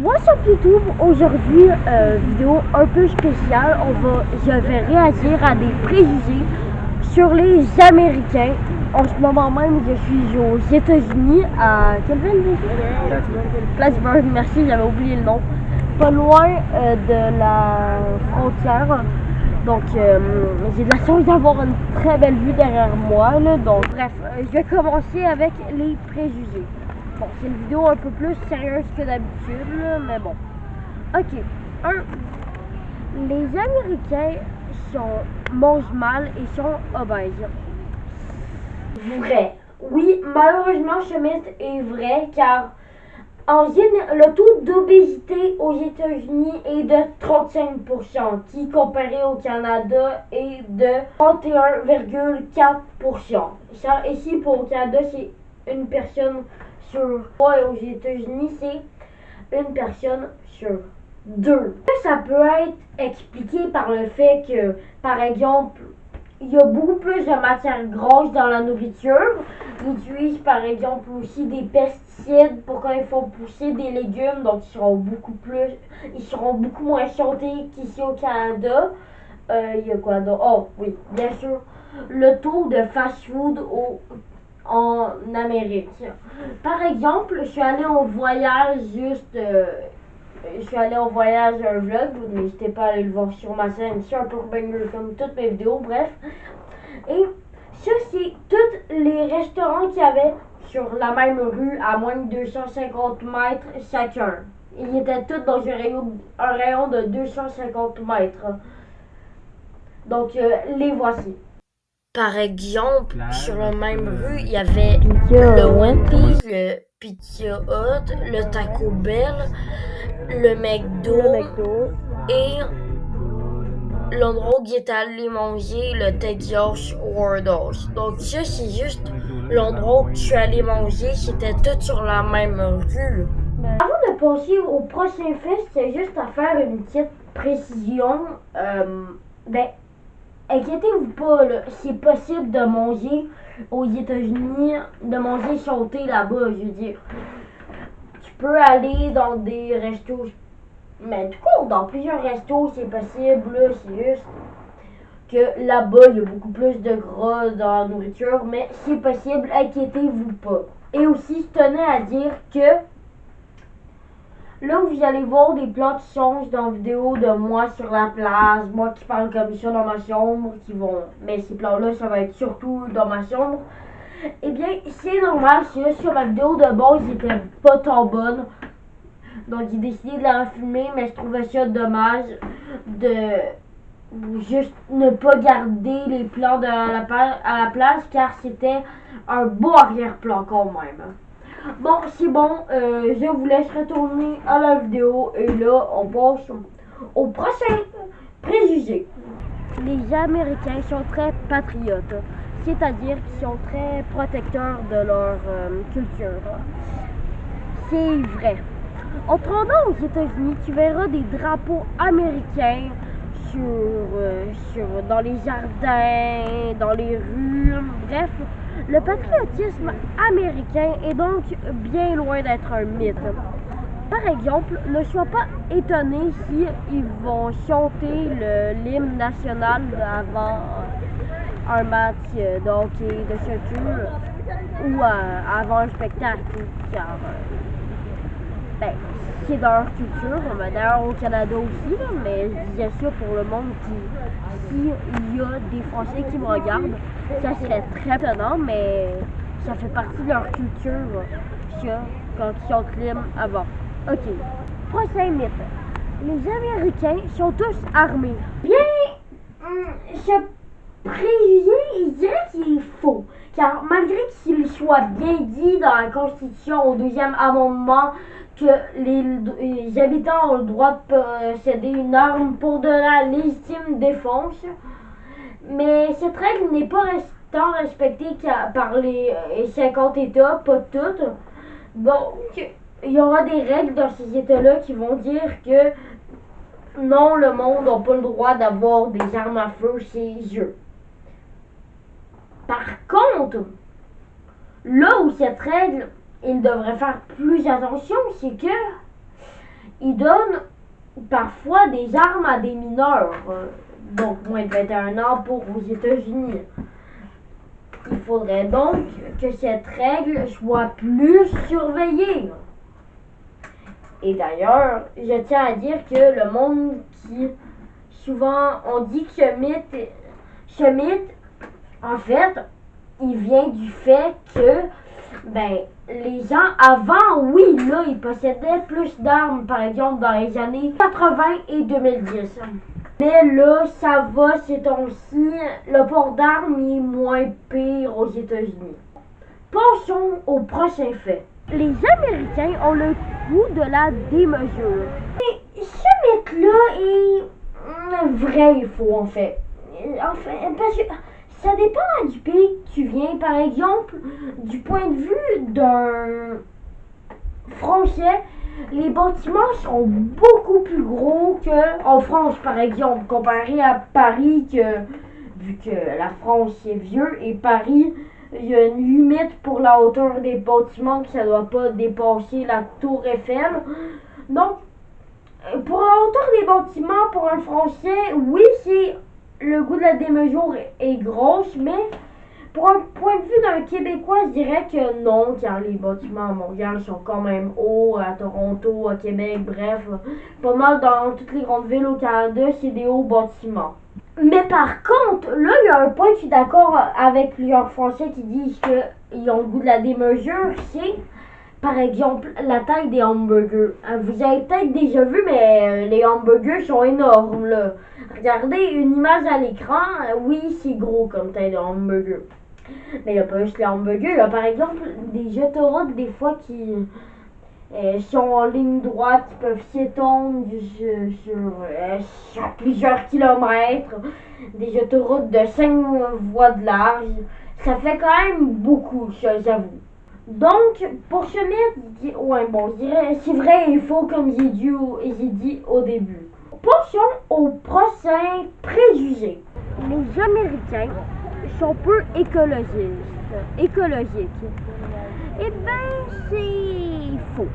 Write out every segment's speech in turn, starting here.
What's up YouTube? Aujourd'hui, vidéo un peu spéciale. Je vais réagir à des préjugés sur les Américains. En ce moment même, je suis aux États-Unis, à quelle ville? Plattsburgh, merci, j'avais oublié le nom. Pas loin de la frontière. Donc, j'ai de la chance d'avoir une très belle vue derrière moi. Là. Donc, bref, je vais commencer avec les préjugés. Bon, c'est une vidéo un peu plus sérieuse que d'habitude, mais bon. Ok. 1. Les Américains mangent mal et sont obèses. Vrai. Oui, malheureusement, ce mythe est vrai car le taux d'obésité aux États-Unis est de 35%, qui comparé au Canada est de 31,4%. Ici, pour le Canada, c'est une personne sur 3 et aux États-Unis, c'est une personne sur 2. Ça peut être expliqué par le fait que, par exemple, il y a beaucoup plus de matière grasse dans la nourriture. Ils utilisent par exemple aussi des pesticides pour quand ils font pousser des légumes, donc ils seront beaucoup moins santé qu'ici au Canada. Il y a quoi d'autre? Oh oui, bien sûr, le taux de fast-food en Amérique. Par exemple, je suis allée en voyage un vlog, n'hésitez pas à aller le voir sur ma chaîne, c'est un peu banger comme toutes mes vidéos, bref. Et ça, c'est tous les restaurants qu'il y avait sur la même rue à moins de 250 mètres chacun. Ils étaient tous dans un rayon de 250 mètres. Donc, les voici. Par exemple, sur la même rue, il y avait le Wendy's, le Pizza Hut, le Taco Bell, le McDo et l'endroit où j'étais allé manger, le Texas Roadhouse. Donc ça, c'est juste l'endroit où je suis allé manger, c'était tout sur la même rue. Avant de passer au prochain fait, c'est juste à faire une petite précision. Inquiétez-vous pas, c'est possible de manger aux États-Unis, de manger sauté là-bas, je veux dire. Tu peux aller dans des restos, mais du coup, dans plusieurs restos, c'est possible, là, c'est juste que là-bas, il y a beaucoup plus de gras dans la nourriture, mais c'est possible, inquiétez-vous pas. Et aussi, je tenais à dire que là, vous allez voir des plans qui changent dans la vidéo de moi sur la place, moi qui parle comme ça dans ma chambre, mais ces plans-là, ça va être surtout dans ma chambre. Eh bien, c'est normal, c'est juste sur ma vidéo de base, c'était pas tant bonne. Donc, j'ai décidé de la filmer, mais je trouvais ça dommage de juste ne pas garder les plans à la place, car c'était un beau arrière-plan quand même. Bon, c'est bon, je vous laisse retourner à la vidéo et là, on passe au prochain préjugé. Les Américains sont très patriotes, c'est-à-dire qu'ils sont très protecteurs de leur culture. C'est vrai. En te rendant aux États-Unis, tu verras des drapeaux américains dans les jardins, dans les rues, bref. Le patriotisme américain est donc bien loin d'être un mythe. Par exemple, ne sois pas étonné si ils vont chanter l'hymne national avant un match de hockey, de soccer ou avant un spectacle, car c'est dans leur culture, d'ailleurs au Canada aussi, là, mais je disais ça pour le monde s'il y a des Français qui me regardent, ça serait très étonnant, mais ça fait partie de leur culture, ça, quand ils chantent l'hymne avant. Ok, prochain mythe. Les Américains sont tous armés. Bien, ce préjugé, il dirait qu'il est faux, car malgré qu'il soit bien dit dans la Constitution au 2e amendement que les habitants ont le droit de posséder une arme pour de la légitime défense, mais cette règle n'est pas tant respectée par les 50 États, pas toutes. Donc, il y aura des règles dans ces États-là qui vont dire que non, le monde n'a pas le droit d'avoir des armes à feu chez eux. Par contre, là où cette règle, il devrait faire plus attention, c'est que ils donnent parfois des armes à des mineurs, donc moins de 21 ans pour aux États-Unis. Il faudrait donc que cette règle soit plus surveillée. Et d'ailleurs, je tiens à dire que le monde qui, souvent, on dit que ce mythe, en fait, il vient du fait que, les gens avant, oui, là, ils possédaient plus d'armes, par exemple, dans les années 80 et 2010. Mais là, ça va, ces temps-ci, le port d'armes est moins pire aux États-Unis. Pensons au prochain fait. Les Américains ont le goût de la démesure. Et ce mythe-là est vrai et faux, en fait. Parce que ça dépend du pays que tu viens. Par exemple, du point de vue d'un Français, les bâtiments sont beaucoup plus gros qu'en France, par exemple, comparé à Paris, vu que la France est vieux et Paris, il y a une limite pour la hauteur des bâtiments que ça ne doit pas dépasser la tour Eiffel. Donc, pour la hauteur des bâtiments, pour un Français, oui, c'est le goût de la démesure est grosse, mais pour un point de vue d'un Québécois, je dirais que non, car les bâtiments à Montréal sont quand même hauts, à Toronto, à Québec, bref, pas mal dans toutes les grandes villes au Canada, c'est des hauts bâtiments. Mais par contre, là, il y a un point que je suis d'accord avec plusieurs Français qui disent qu'ils ont le goût de la démesure, c'est, par exemple, la taille des hamburgers. Vous avez peut-être déjà vu, mais les hamburgers sont énormes, là. Regardez une image à l'écran, oui, c'est gros comme taille de hamburger. Mais il n'y a pas juste les hamburgers, il y a par exemple des autoroutes des fois qui sont en ligne droite, qui peuvent s'étendre sur plusieurs kilomètres, des autoroutes de 5 voies de large. Ça fait quand même beaucoup, j'avoue. Donc, pour ce mythe, ouais, bon, je dirais, c'est vrai et faux comme j'ai dit au début. Passons au prochain préjugé. Les Américains sont peu écologiques. Eh bien, c'est faux.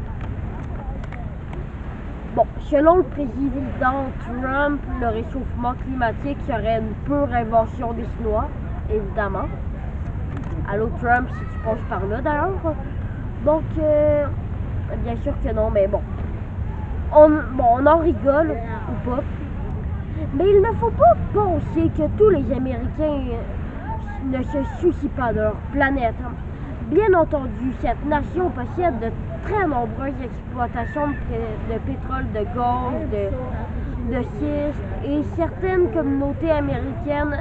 Bon, selon le président Trump, le réchauffement climatique serait une pure invention des Chinois, évidemment. Allô Trump, si tu penses par là d'ailleurs. Donc, bien sûr que non, mais bon. On en rigole ou pas. Mais il ne faut pas penser que tous les Américains ne se soucient pas de leur planète. Bien entendu, cette nation possède de très nombreuses exploitations de pétrole, de gaz, de schiste, et certaines communautés américaines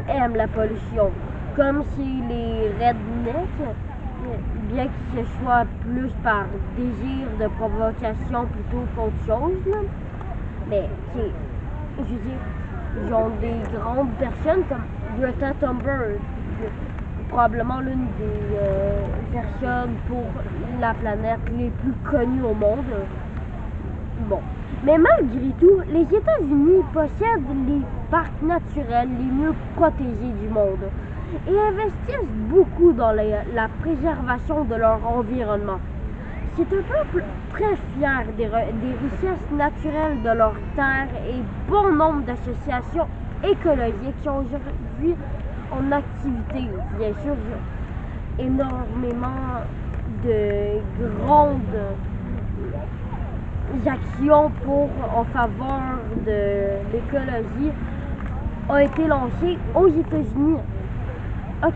aiment la pollution, comme si les rednecks, bien que ce soit plus par désir de provocation plutôt qu'autre chose, là. Mais je veux dire, ils ont des grandes personnes comme Greta Thunberg, probablement l'une des personnes pour la planète les plus connues au monde. Bon. Mais malgré tout, les États-Unis possèdent les parcs naturels les mieux protégés du monde et investissent beaucoup dans la préservation de leur environnement. C'est un peuple très fier des richesses naturelles de leur terre et bon nombre d'associations écologiques sont aujourd'hui en activité. Bien sûr, énormément de grandes actions en faveur de l'écologie ont été lancées aux États-Unis. Ok.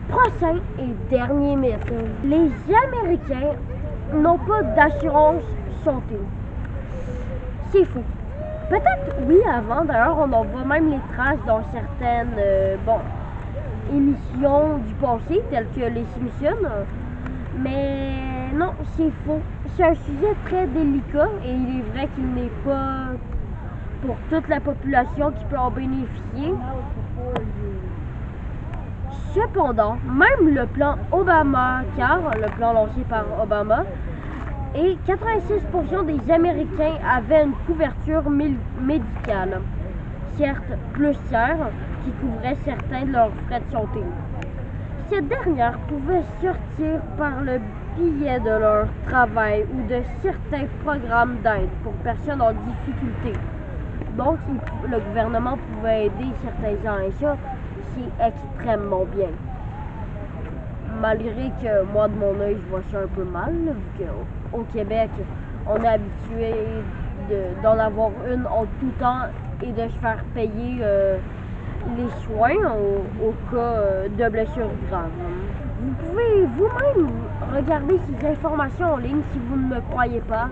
Prochain et dernier mythe. Les Américains n'ont pas d'assurance santé. C'est faux. Peut-être oui avant, d'ailleurs on en voit même les traces dans certaines émissions du passé, telles que les Simpsons. Mais non, c'est faux. C'est un sujet très délicat et il est vrai qu'il n'est pas pour toute la population qui peut en bénéficier. Cependant, même le plan Obamacare, le plan lancé par Obama, et 86% des Américains avaient une couverture médicale, certes plus chère, qui couvrait certains de leurs frais de santé. Cette dernière pouvait sortir par le s'épiaient de leur travail ou de certains programmes d'aide pour personnes en difficulté. Donc, le gouvernement pouvait aider certains gens et ça, c'est extrêmement bien. Malgré que moi, de mon œil, je vois ça un peu mal, là, vu qu'au Québec, on est habitué d'en avoir une en tout temps et de se faire payer les soins au cas de blessures graves. Vous pouvez vous-même regarder ces informations en ligne si vous ne me croyez pas.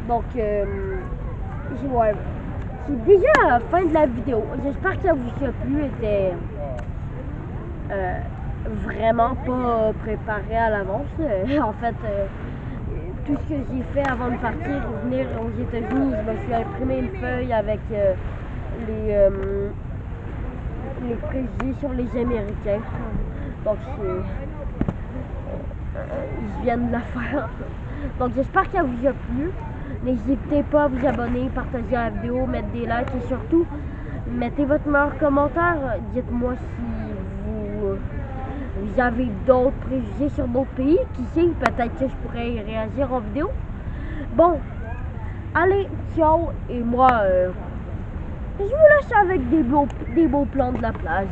Donc, ouais, c'est déjà la fin de la vidéo. J'espère que ça vous a plu. Était vraiment pas préparé à l'avance. En fait, tout ce que j'ai fait avant de partir et venir aux États-Unis, je me suis imprimé une feuille avec les préjugés sur les Américains. Donc, ils viennent de la faire. Donc, j'espère que ça vous a plu. N'hésitez pas à vous abonner, partager la vidéo, mettre des likes et surtout, mettez votre meilleur commentaire. Dites-moi si vous avez d'autres préjugés sur d'autres pays. Qui sait, peut-être que je pourrais y réagir en vidéo. Bon, allez, ciao. Et moi, je vous laisse avec des beaux plans de la plage.